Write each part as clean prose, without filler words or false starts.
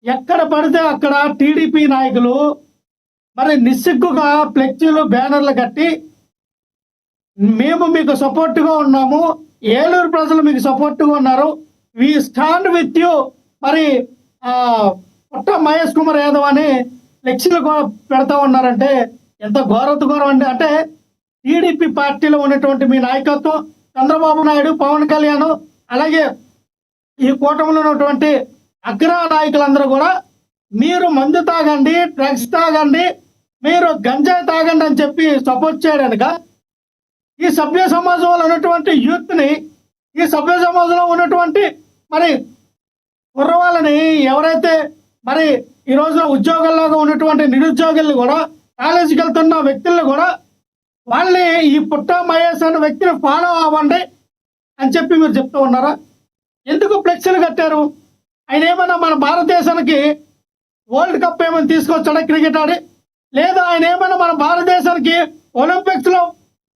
ఎక్కడ పడితే అక్కడ టీడీపీ నాయకులు మరి నిస్సిగ్గుగా ఫ్లెక్సీలు బ్యానర్లు కట్టి మేము మీకు సపోర్ట్గా ఉన్నాము, ఏలూరు ప్రజలు మీకు సపోర్ట్గా ఉన్నారు, వి స్టాండ్ విత్ యూ, మరి పుట్ట మహేష్ కుమార్ యాదవ్ అని ఫ్లెక్సీలు పెడతా ఉన్నారంటే ఎంత ఘోరం అండి. అంటే టీడీపీ పార్టీలో ఉన్నటువంటి మీ నాయకత్వం, చంద్రబాబు నాయుడు, పవన్ కళ్యాణ్, అలాగే ఈ కూటమిలో ఉన్నటువంటి అగ్ర నాయకులందరూ కూడా మీరు మందు తాగండి, డ్రగ్స్ తాగండి, మీరు గంజాయి తాగండి అని చెప్పి సపోర్ట్ చేయడానిక ఈ సభ్య సమాజంలో ఉన్నటువంటి యూత్ని, ఈ సభ్య సమాజంలో ఉన్నటువంటి మరి కుర్రవాళ్ళని, ఎవరైతే మరి ఈ రోజున ఉద్యోగాల్లాగా ఉన్నటువంటి నిరుద్యోగుల్ని కూడా, కాలేజీకి వెళ్తున్న వ్యక్తులను కూడా వాళ్ళని ఈ పుట్ట మహేష్ అనే వ్యక్తిని ఫాలో అవ్వండి అని చెప్పి మీరు చెప్తూ ఉన్నారా? ఎందుకు ఫ్లెక్సీలు కట్టారు? ఆయన ఏమైనా మన భారతదేశానికి వరల్డ్ కప్ ఏమైనా తీసుకొచ్చాడా క్రికెట్ ఆడి? లేదా ఆయన ఏమైనా మన భారతదేశానికి ఒలింపిక్స్లో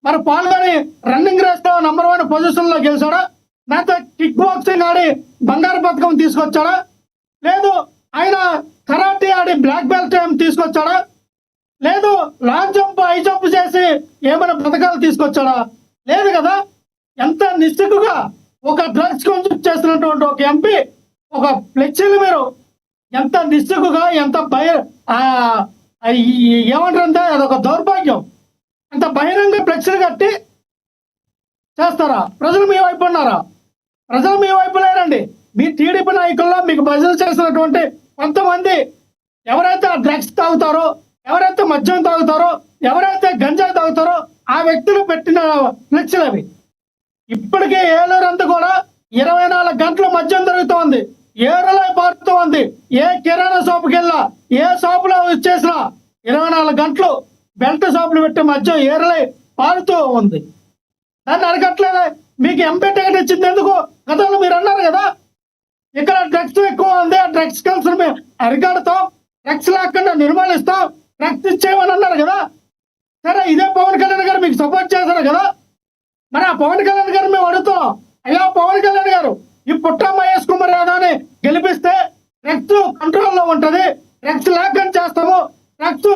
మరి పాల్గొని రన్నింగ్ రేస్లో నంబర్ 1 పొజిషన్లో గెలిచాడా? లేకపోతే కిక్ బాక్సింగ్ ఆడి బంగారు పథకం తీసుకొచ్చాడా? లేదు ఆయన కరాటే ఆడి బ్లాక్ బెల్ట్ ఏం తీసుకొచ్చాడా? లేదు లాంగ్ జంప్, హై జంప్ చేసి ఏమైనా పథకాలు తీసుకొచ్చాడా? లేదు కదా. ఎంత నిస్సిగ్గుగా ఒక డ్రగ్స్ కన్స్యూమ్ చేస్తున్నటువంటి ఒక ఎంపీ ఒక ఫ్లెక్సీలు మీరు ఎంత నిస్సిగ్గుగా, ఎంత ఏమంటారంటే అదొక దౌర్భాగ్యం. అంత బహిరంగ ఫ్లెక్సీలు కట్టి చేస్తారా? ప్రజలు మీ వైపు ఉన్నారా? ప్రజలు మీ వైపు లేరండి. మీ టీడీపీ నాయకుల్లో మీకు భజన చేసినటువంటి కొంతమంది ఎవరైతే ఆ డ్రగ్స్ తాగుతారో, ఎవరైతే మద్యం తాగుతారో, ఎవరైతే గంజాయి తాగుతారో ఆ వ్యక్తులు పెట్టిన ఫ్లెక్సీలు అవి. ఇప్పటికే ఏలూరు అంతా కూడా 24 గంటలు మద్యం జరుగుతోంది, ఏరులై పారుతూ ఉంది. ఏ కిరాణా షాపుకి వెళ్ళా, ఏ షాపులో వచ్చేసినా 24 గంటలు బెల్ట్ షాపులు పెట్టి మద్యం ఏరులై పారుతూ ఉంది. దాన్ని అడగట్లేదా? మీకు ఎంపీ టికెట్ ఇచ్చింది ఎందుకు? గతంలో మీరు అన్నారు కదా ఇక్కడ డ్రగ్స్ ఎక్కువ ఉంది, ఆ డ్రగ్స్ కల్చర్ మేము అరికడతాం, డ్రగ్స్ లేకుండా నిర్మూలిస్తాం, డ్రగ్స్ ఇచ్చేయమని అన్నారు కదా. సరే, ఇదే పవన్ కళ్యాణ్ గారు మీకు సపోర్ట్ చేశారు కదా. మరి ఆ పవన్ కళ్యాణ్ గారు మేము అడుగుతున్నాం, అయ్యా పవన్ కళ్యాణ్ గారు, ఈ పుట్ట మహేష్ కుమార్ యాదవ్ని గెలిపిస్తే డ్రగ్స్ కంట్రోల్లో ఉంటుంది, డ్రగ్స్ లేకుండా చేస్తాము, డ్రగ్స్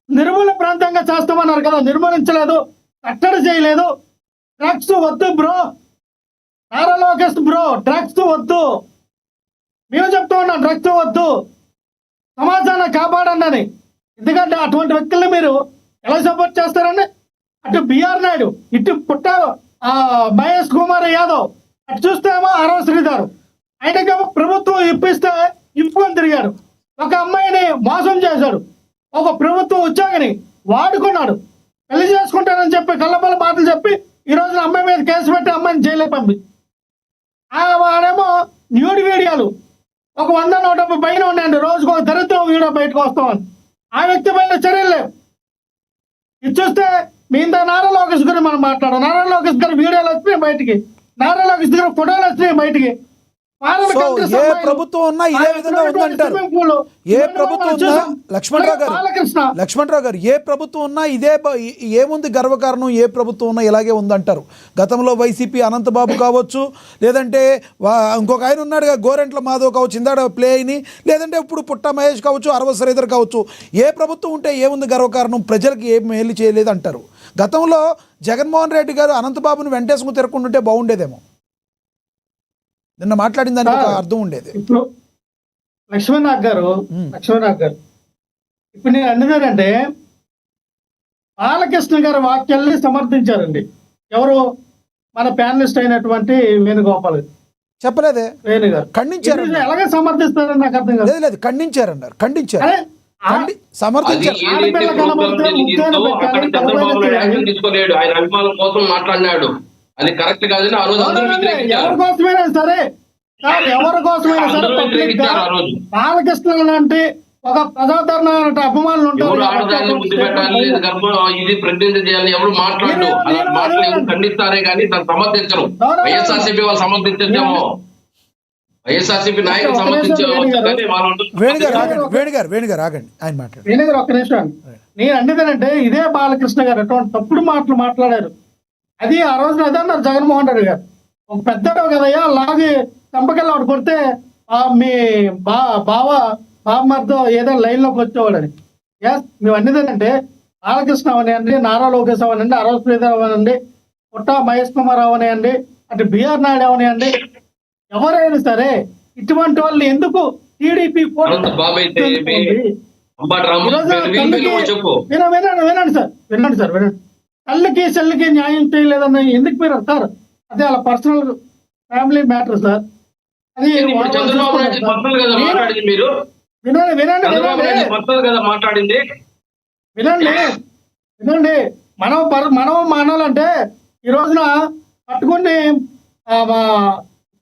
నిర్మూలన ప్రాంతంగా చేస్తామన్నారు కదా. నిర్మూలించలేదు, కట్టడి చేయలేదు. డ్రగ్స్ వద్దు bro, Nara Lokesh bro, drugs వద్దు. మేము చెప్తా ఉన్నాం, డ్రగ్స్ వద్దు, సమాజాన్ని కాపాడండి అని. ఎందుకంటే అటువంటి వ్యక్తుల్ని మీరు ఎలా సపోర్ట్ చేస్తారండి? అటు బిఆర్ నాయుడు, ఇటు పుట్ట మహేష్ కుమార్ యాదవ్, అటు చూస్తేమో అరవ శ్రీధర్, ఆయనకేమో ప్రభుత్వం ఇప్పిస్తే ఇప్పుకొని తిరిగాడు. ఒక అమ్మాయిని మోసం చేశాడు, ఒక ప్రభుత్వ ఉద్యోగిని వాడుకున్నాడు, పెళ్లి చేసుకుంటానని చెప్పి కళ్ళబల్ల మాటలు చెప్పి ఈ రోజున అమ్మాయి మీద కేసు పెట్టి అమ్మాయిని జైల్లో పంపి, వాడేమో న్యూడ్ వీడియోలు ఒక 100-150 పైన ఉన్నాయండి. రోజుకు ఒక దరిద్రం వీడియో బయటకు వస్తామని ఆ వ్యక్తి పైన చర్యలు లేవు. ఇది చూస్తే మీ ఇంత నారా లోకేష్ గారు మనం మాట్లాడాం. నారా లోకేష్ గారు వీడియోలు వచ్చినాయి బయటికి, నారా లోకేష్ గారు ఫోటోలు వచ్చినాయి బయటికి. ఏ ప్రభుత్వం ఉన్నా ఇదే విధంగా ఉందంటారు. ఏ ప్రభుత్వం ఉన్నా లక్ష్మణరావు గారు ఏ ప్రభుత్వం ఉన్నా ఇదే ఏముంది గర్వకారణం? ఏ ప్రభుత్వం ఉన్నా ఇలాగే ఉందంటారు. గతంలో వైసీపీ అనంతబాబు కావచ్చు, లేదంటే ఇంకొక ఆయన ఉన్నాడుగా గోరెంట్ల మాధవ్ కావచ్చు, ఇందాడ ప్లే అయిని, లేదంటే ఇప్పుడు పుట్ట మహేష్ కావచ్చు, అరవ శ్రీధర్ కావచ్చు. ఏ ప్రభుత్వం ఉంటే ఏముంది గర్వకారణం? ప్రజలకు ఏం మేలు చేయలేదు అంటారు. గతంలో జగన్మోహన్ రెడ్డి గారు అనంతబాబుని వెంటేసుకుని తిరగకుంటుంటే బాగుండేదేమో. నిన్న మాట్లాడిన దానికి ఒక అర్థం ఉండేది. ఇప్పుడు లక్ష్మణనాథ్ గారు ఇప్పుడు నేను అన్నదానంటే బాలకృష్ణ గారి వాక్యాల్ని సమర్థించారండి. ఎవరు? మన ప్యానలిస్ట్ అయినటువంటి వేణుగోపాల్ చెప్పలేదే, వేణు గారు ఖండించారు. ఎలాగే సమర్థిస్తారని నాకు అర్థం కాదు. లేదు ఖండించారన్నారు, ఖండించారు, సమర్థించారు. తీసుకోలేడు, ఆయన అభిమానుల కోసం మాట్లాడినాడు, అది కరెక్ట్ కాదని ఆ రోజు ఎవరి కోసమైనా సరే, ఎవరి కోసమైనా సరే బాలకృష్ణ లాంటి ఒక ప్రజాదరణ అభిమానులు ఉంటారు. ఇది ప్రతినిధి చేయాలని ఎవరు మాట్లాడు, అలాంటి మాటలు ఎవరు ఖండిస్తారే కానీ దాన్ని సమర్థించరు. వైఎస్ఆర్సీపీ వాళ్ళు సమర్థించేమో, వైఎస్ఆర్సీపీ నాయకులు సమర్థించే వేణుగారు ఆగండి, ఆయన మాట్లాడు. వేణుగారు ఒక్క నిమిషం. నేను అన్నిదేనంటే ఇదే బాలకృష్ణ గారు అటువంటి తప్పుడు మాటలు మాట్లాడారు. అది ఆ రోజున అదే అన్నారు జగన్మోహన్ రెడ్డి గారు. ఒక పెద్దడు కదయ్యా, లాగి చంపకెళ్ళి ఆవిడ కొడితే మీ బామ్మర్తో ఏదో లైన్లోకి వచ్చేవాడని. ఎస్, మేము అన్నిదేనంటే బాలకృష్ణ అవనియండి, నారా లోకేష్ అవనండి, అరవ శ్రీధర్ అవనండి, పుట్ట మహేష్ కుమార్ అవనియండి, అటు బిఆర్ నాయుడు అవనియండి, ఎవరైనా సరే ఇటువంటి వాళ్ళు ఎందుకు టీడీపీ వినండి సార్ తల్లికి చెల్లికి న్యాయం చేయలేదని ఎందుకు మీరు అంటారు? అదే అలా పర్సనల్ ఫ్యామిలీ మ్యాటర్ సార్. అది వినండి. మనం మానాలంటే ఈ రోజున పట్టుకుని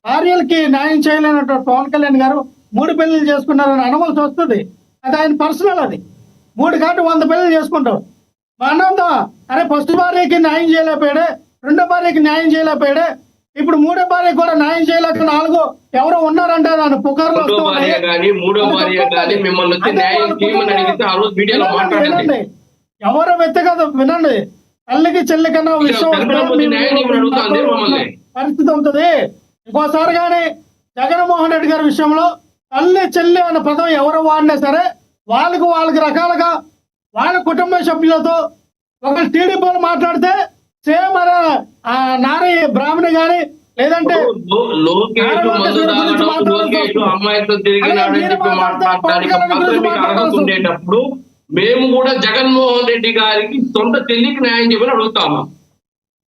భార్యలకి న్యాయం చేయలేనటువంటి పవన్ కళ్యాణ్ గారు 3 పెళ్లిళ్ళు చేసుకున్నారని అనవలసి వస్తుంది. అది ఆయన పర్సనల్. అది 3 కాదు 100 పెళ్లిళ్ళు చేసుకుంటాడు. అన్నంతా అరే ఫస్ట్ భార్యకి న్యాయం చేయలేకపోయాడే, 2వ భార్యకి న్యాయం చేయలేకపోయాడే, ఇప్పుడు 3వ భార్య కూడా న్యాయం చేయలేక 4 ఎవరో ఉన్నారంటే దాని పుకార్లు వినండి. ఎవరో వ్యక్తిగత వినండి. తల్లికి చెల్లి కన్నా విషయం పరిస్థితి ఉంటుంది. ఇంకోసారి కానీ జగన్మోహన్ రెడ్డి గారి విషయంలో తల్లి చెల్లి అనే పదం ఎవరు వాడినా సరే వాళ్ళకి రకాలుగా వాళ్ళ కుటుంబ సభ్యులతో ఒకరు టీడీపీలు మాట్లాడితే సేమ్ నారీ బ్రాహ్మణి గాని లేదంటే మేము కూడా జగన్మోహన్ రెడ్డి గారికి సొంత చెల్లికి న్యాయం చేయమని అడుగుతాము.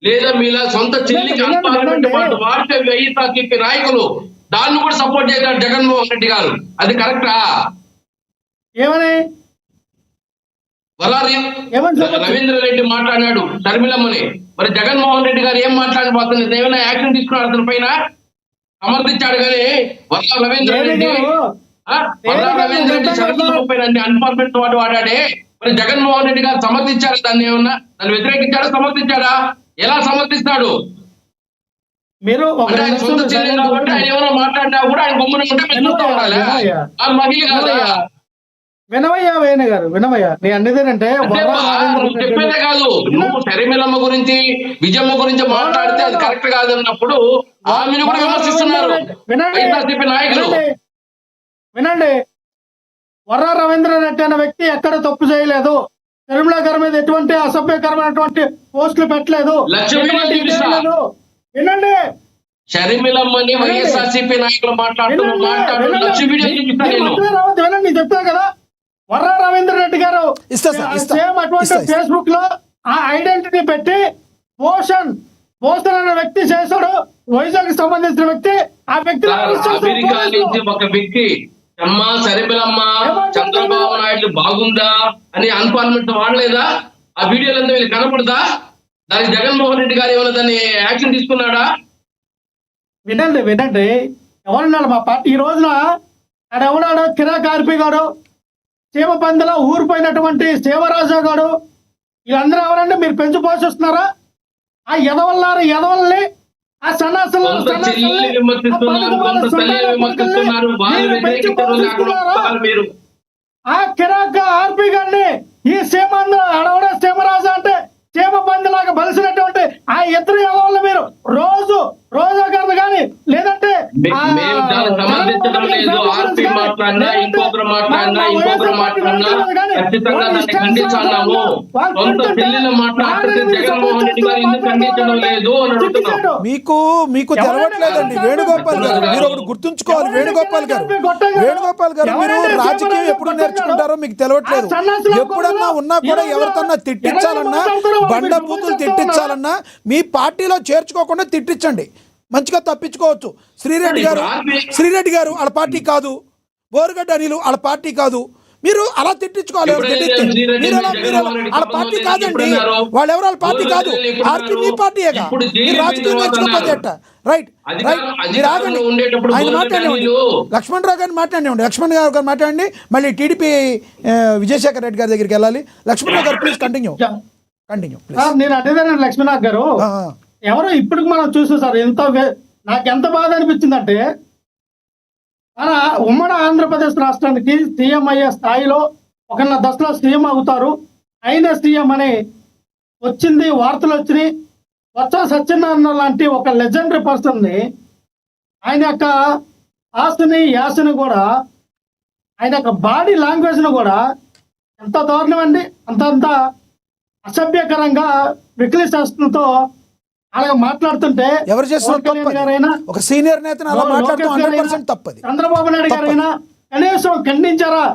లేదా మీలా సొంత చెల్లికి వాడితే వైఎస్ఆర్సీపీ నాయకులు దాన్ని కూడా సపోర్ట్ చేశారు జగన్మోహన్ రెడ్డి గారు. అది కరెక్టా? ఏమని రవీంద్ర రెడ్డి మాట్లాడినాడు షర్మిలమ్మని. మరి జగన్మోహన్ రెడ్డి గారు ఏం మాట్లాడిపోతున్నారు? ఏమైనా యాక్షన్ తీసుకున్నాడు అతని పైన? సమర్థించాడు కానీ వల్ల రవీంద్ర రెడ్డి అన్ఫార్మెంట్ వాడు వాడాడే. మరి జగన్మోహన్ రెడ్డి గారు సమర్థించారు దాన్ని? ఏమన్నా దాన్ని వ్యతిరేకించాడా? సమర్థించాడా? ఎలా సమర్థిస్తాడు? మీరు ఆయన సొంత చెల్లి కాబట్టి ఆయన ఏమైనా మాట్లాడినా కూడా ఆయన బొమ్మను ఉంటే మీరు చూస్తూ ఉండాలి. ఆ మహిళ కాదా? వినవయ్యా వేణు గారు, వినవయ్యా. నీ అన్నదేనంటే చెప్పేదే కాదు. నువ్వు షర్మిలమ్మ గురించి విజయమ్మ గురించి మాట్లాడితే అది కరెక్ట్ కాదన్నప్పుడు ఆమెను కూడా విమర్శిస్తున్నారు వైఎస్ఆర్సీపీ నాయకులు. వినండి, వర్రా రవీంద్ర రెడ్డి అనే వ్యక్తి ఎక్కడ తప్పు చేయలేదు. షర్మిల గారి మీద ఎటువంటి అసభ్యకరమైనటువంటి పోస్టులు పెట్టలేదు. వినండి, షర్మిలమ్మని వైఎస్ఆర్సీపీ నాయకులు వినండి చెప్తాను కదా. వర్రా రవీంద్ర రెడ్డి గారు సేమ్ అటువంటి ఫేస్బుక్ లో ఆ ఐడెంటిటీ పెట్టి పోషన్ అనే వ్యక్తి చేశాడు. వైజాగ్ కి సంబంధించిన వ్యక్తి. ఆ వ్యక్తి అమెరికా నుంచి ఒక వ్యక్తి షర్మిలమ్మ చంద్రబాబు నాయుడు బాగుందా అని అన్పార్మెంట్ వాడలేదా? ఆ వీడియోలంతా వీళ్ళు కనపడదా? దానికి జగన్మోహన్ రెడ్డి గారు ఏమైనా దాన్ని యాక్షన్ తీసుకున్నాడా? వినండి ఎవరున్నాడు మా పార్టీ ఈ రోజున? ఆడ ఎవడాడు? కిరాక్ ఆర్పి గాడు, చీమపందిలో ఊరిపోయినటువంటి శివరాజా గాడు, వీళ్ళందరూ ఎవరండి? మీరు పెంచి పోషిస్తున్నారా? ఆ ఎదవల్ని ఆ సన్నాసులు ఆ కిరాక్ ఆర్పి గారిని ఈ సీమాంధ్ర అడవడ సీమరాజా అంటే చీమ పందిలాగా బలిసినటువంటి ఆ ఇద్దరు ఎవరు మీరు రోజా గారిని కానీ లేదంటే మీకు తెలవట్లేదండి వేణుగోపాల్ గారు. మీరు ఒకటి గుర్తుంచుకోవాలి. వేణుగోపాల్ గారు మీరు రాజకీయం ఎప్పుడు నేర్చుకుంటారో మీకు తెలవట్లేదు. ఎప్పుడన్నా ఉన్నా కూడా ఎవరికన్నా తిట్టించాలన్నా, బండ బూతులు తిట్టించాలన్నా మీ పార్టీలో చేర్చుకోకుండా తిట్టించండి, మంచిగా తప్పించుకోవచ్చు. శ్రీరెడ్డి గారు వాళ్ళ పార్టీ కాదు, బోరుగడ్డ అనిలు వాళ్ళ పార్టీ కాదు. మీరు అలా తిట్టించుకోవాలి. వాళ్ళ పార్టీ కాదండి, వాళ్ళు ఎవరు వాళ్ళ పార్టీ కాదు. పార్టీ మీ పార్టీయేగా. మీరు రాజకీయం నేర్చుకోకపోతే రైట్ మీరు ఆగండి. ఆయన మాట్లాడండి, లక్ష్మణ్ రావు గారిని మాట్లాడండి. లక్ష్మణ్ రావు గారు మాట్లాడండి. మళ్ళీ టీడీపీ విజయశేఖర్ రెడ్డి గారి దగ్గరికి వెళ్ళాలి. లక్ష్మణ్ రావు గారు ప్లీజ్ కంటిన్యూ. నేను అదేనండి లక్ష్మీనాథ్ గారు. ఎవరో ఇప్పుడు మనం చూసాం సార్. నాకు ఎంత బాధ అనిపించిందంటే మన ఉమ్మడి ఆంధ్రప్రదేశ్ రాష్ట్రానికి సీఎం అయ్యే స్థాయిలో ఒకళ్ళ దశలో సీఎం అవుతారు, అయిన సీఎం అని వచ్చింది, వార్తలు వచ్చినాయి. బొత్స సత్యనారాయణ లాంటి ఒక లెజెండరీ పర్సన్ని ఆయన యొక్క ఆస్తిని యాసని కూడా ఆయన యొక్క బాడీ లాంగ్వేజ్ను కూడా ఎంత దారుణం అండి, అంత అసభ్యకరంగా విక్లిశాస్త్రంతో అలాగే మాట్లాడుతుంటే ఎవరు చేస్తున్నారు పవన్ కళ్యాణ్ తప్పది? గారైనా ఒక సీనియర్ నేతను అలా మాట్లాడటం 100% తప్పది. చంద్రబాబు నాయుడు గారైనా కనీసం ఖండించారా?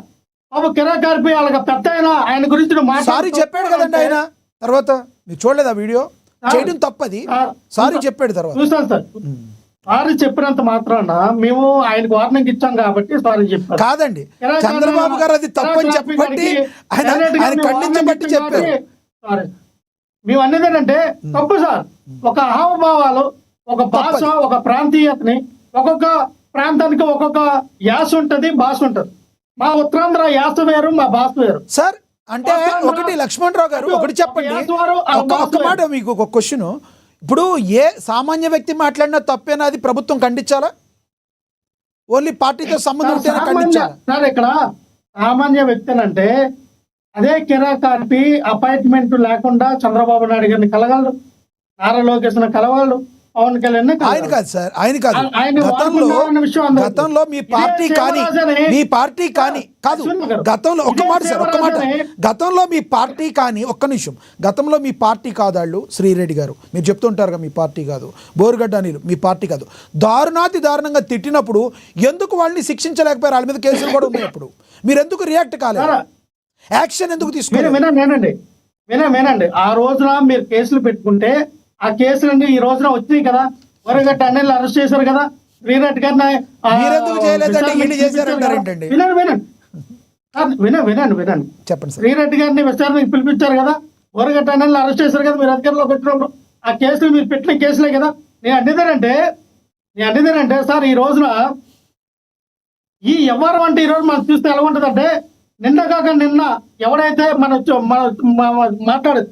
బాబు కిరాకారిపై అలాగ పెద్ద ఆయన గురించి సారీ చెప్పాడు కదండి ఆయన. తర్వాత మీరు చూడలేదు ఆ వీడియో? చేయడం తప్పది, సారీ చెప్పాడు తర్వాత. చూస్తాను సార్. సారీ చెప్పినంత మాత్రాన మేము ఆయనకు వార్నింగ్ ఇచ్చాం కాబట్టి సారీ చెప్పారు కాదండి. చంద్రబాబు గారు అది తప్పని చెప్పబట్టి ఆయన ఖండించబట్టి చెప్పారు. సారీ మేము అనేది ఏంటంటే తప్పు సార్. ఒక హావభావాలు, ఒక భాష, ఒక ప్రాంతీయతని, ఒక్కొక్క ప్రాంతానికి ఒక్కొక్క యాస ఉంటది, భాష ఉంటది. మా ఉత్తరాంధ్ర యాస వేరు, మా భాష వేరు సార్. అంటే ఒకటి లక్ష్మణరావు గారు ఒకటి చెప్పండి, ఒక్క మాట మీకు ఒక క్వశ్చన్. ఇప్పుడు ఏ సామాన్య వ్యక్తి మాట్లాడినా తప్పేనా అది ప్రభుత్వం ఖండించాలా? ఓన్లీ పార్టీతో సంబంధం ఉంటేనే ఖండించాలా? సార్ ఇక్కడ సామాన్య వ్యక్తి అంటే అదే కిరాకార్పి అపాయింట్మెంట్ లేకుండా చంద్రబాబు నాయుడు గారిని కలగలడు, నారా లోకేష్ కలగలడు, పవన్ కళ్యాణ్ ఆయన కాదు సార్, ఆయన కాదు. గతంలో మీ పార్టీ కానీ కాదు, గతంలో ఒక్క మాట సార్, ఒక్క మాట. గతంలో మీ పార్టీ కానీ, ఒక్క నిమిషం, గతంలో మీ పార్టీ కాదాళ్ళు శ్రీరెడ్డి గారు, మీరు చెప్తుంటారుగా మీ పార్టీ కాదు, బోరుగడ్డ అనిలు మీ పార్టీ కాదు, దారుణంగా తిట్టినప్పుడు ఎందుకు వాళ్ళని శిక్షించలేకపోయారు? వాళ్ళ మీద కేసులు కూడా ఉన్నాయి. అప్పుడు మీరు ఎందుకు రియాక్ట్ కాలేదు? యాక్షన్ ఎందుకు తీసుకున్నారు? వినండి. ఆ రోజున మీరు కేసులు పెట్టుకుంటే ఆ కేసులన్నీ ఈ రోజున వచ్చినాయి కదా. బోరుగడ్డ అనిల్ అరెస్ట్ చేశారు కదా, శ్రీరెడ్డి గారిని వినండి చెప్పండి. శ్రీరెడ్డి గారిని విచారణకు పిలిపించారు కదా, బోరుగడ్డ అనిల్ అరెస్ట్ చేశారు కదా మీరు అధికారంలో పెట్టినప్పుడు. ఆ కేసులు మీరు పెట్టిన కేసులే కదా. నేను అనేదేనంటే సార్, ఈ రోజున ఈ వ్యవహారం అంటే ఈ రోజు మనం చూస్తే ఎలా ఉంటుందంటే, నిన్న కాక నిన్న ఎవడైతే మాట్లాడేది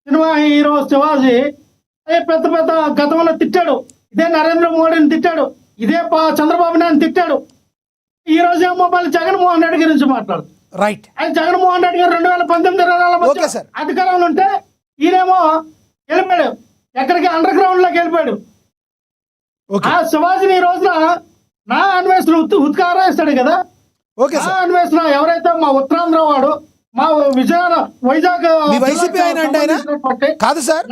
సినిమా హీరో శివాజీ పెద్ద గతంలో తిట్టాడు, ఇదే నరేంద్ర మోడీని తిట్టాడు, ఇదే చంద్రబాబు నాయుడు తిట్టాడు. ఈ రోజు ఏమో మళ్ళీ జగన్మోహన్ రెడ్డి గురించి మాట్లాడు. రైట్. ఆయన జగన్మోహన్ రెడ్డి గారు 2019 అధికారంలో ఉంటే ఈయనేమో వెళ్ళిపోయాడు, ఎక్కడికి అండర్ గ్రౌండ్ లోకి వెళ్ళిపోయాడు. ఆ శివాజీని ఈ రోజున నా అన్వేషణ ఉత్కారేస్తాడు కదా. నా అన్వేషణ ఎవరైతే మా ఉత్తరాంధ్ర వాడు, మా వైజాగ్ వైసీపీ ఆయన కాదు సార్.